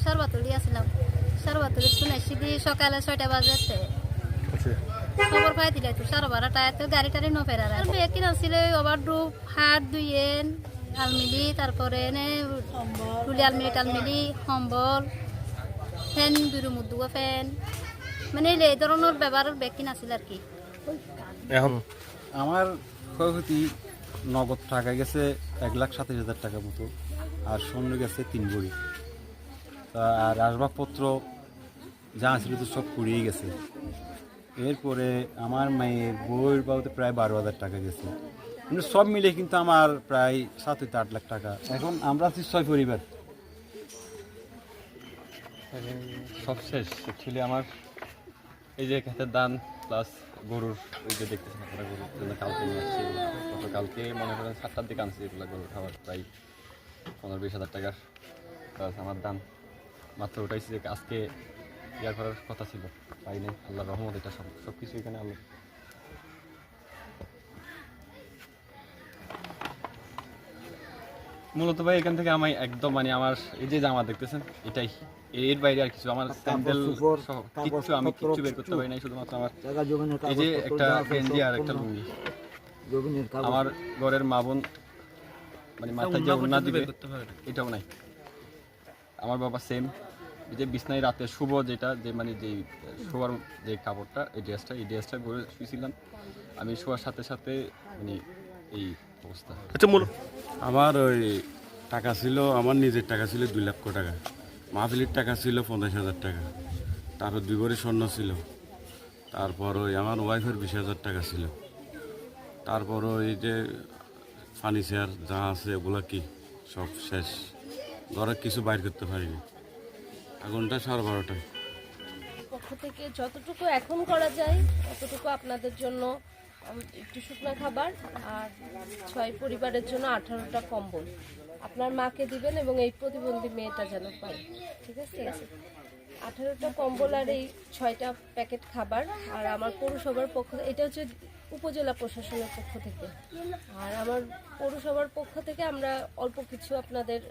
সর্বতলি আসলাম সর্বতলি শুনে সিধি সকালে 6টা বাজেতে খবর পাই দিলে তো 12:30 তো গাড়ি টাড়ি ন ফেরার আর বেগ কিনা ছিল ওভারড্রুপ হাত দুইয়েন আলমিলি তারপরে এনে টুলি আলমিলি টালমিলি সম্বল ফ্যান দুটো মুদুয়া ফ্যান মানে এই ধরনের ব্যবহারের বেগ কিনা ছিল আর কি। এখন আমার ক্ষয়ক্ষতি নগদ টাকা গেছে 1,27,000 টাকা মতো, আর স্বর্ণ গেছে 3 ভরি। আর আসবাবপত্র যা ছিল তো সব পুড়িয়ে গেছে। এরপরে আমার মেয়ের বইয়ের বাবদে প্রায় 12,000 টাকা গেছে, কিন্তু সব মিলে কিন্তু আমার প্রায় 7-8 লাখ টাকা। এখন আমরা আছি 6 পরিবার। সব শেষ অ্যাকচুয়ালি আমার এই যে ক্ষেতের ধান প্লাস গরুর ওই যে দেখতেছেন আপনারা গরুর জন্য কালকে নিয়ে আসছি কালকে মনে করেন 7টার দিকে আনছি এগুলো গরুর খাবার প্রায় 15-20 হাজার টাকার প্লাস আমার দাম মাত্র ওটাইছি যে আজকে ইয়ার করার কথা ছিল পাই নাই আল্লাহর রহমত এটা সব কিছু এখানে আল্লাহ। মূলত ভাই এখান থেকে আমি একদম মানে আমার এই যে জামা দেখতেছেন এটাই, এর বাইরে আর কিছু আমার স্যান্ডেল কিচ্ছু আমি কিচ্ছু বের করতে পারি নাই, শুধুমাত্র আমার এই যে একটা গেঞ্জি আর একটা লুঙ্গি। আমার ঘরের মা বোন মানে মাথায় যে ওড়না দিবে এটাও নাই। আমার বাবা সেম এই যে বিছনায় রাতে শুভ যেটা যে মানে যে শোয়ার যে কাপড়টা এই ড্রেসটা পরে শুয়েছিলাম আমি, শোয়ার সাথে সাথে মানে এই অবস্থা। আচ্ছা আমার ওই টাকা ছিল, আমার নিজের টাকা ছিল 2 লক্ষ টাকা, মাহফিলের টাকা ছিল 50,000 টাকা, তারপর 2 ভরি স্বর্ণ ছিল, তারপর ওই আমার ওয়াইফের 20,000 টাকা ছিল, তারপর ওই যে ফার্নিচার যা আছে ওগুলো কি সব শেষ, ঘরে কিছু বাইর করতে পারিনি। আগুনটা 12:30টায়। পক্ষ থেকে যতটুকু এখন করা যায় ততটুকু আপনাদের জন্য একটু শুকনো খাবার আর 6 পরিবারের জন্য 18টা কম্বল আপনার মাকে দিবেন এবং এই প্রতিবন্ধী মেয়েটা যেন পায়, ঠিক আছে? 18টা কম্বল আর এই 6টা প্যাকেট খাবার। আর আমার পৌরসভার পক্ষ, এটা হচ্ছে উপজেলা প্রশাসনের পক্ষ থেকে, আর আমার পৌরসভার পক্ষ থেকে আমরা অল্প কিছু আপনাদের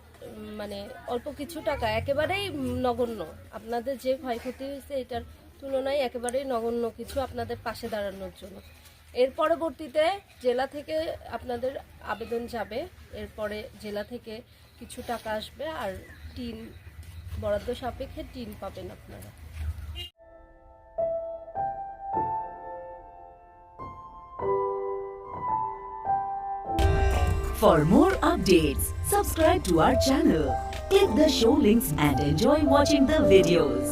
মানে অল্প কিছু টাকা, একেবারেই নগণ্য, আপনাদের যে ক্ষয়ক্ষতি হয়েছে এটার তুলনায় একেবারেই নগণ্য কিছু আপনাদের পাশে দাঁড়ানোর জন্য। এর পরবর্তীতে জেলা থেকে আপনাদের আবেদন যাবে, এরপরে জেলা থেকে কিছু টাকা আসবে আর টিন বরাদ্দ সাপেক্ষে টিন পাবেন আপনারা। For more updates, subscribe to our channel, click the show links and enjoy watching the videos.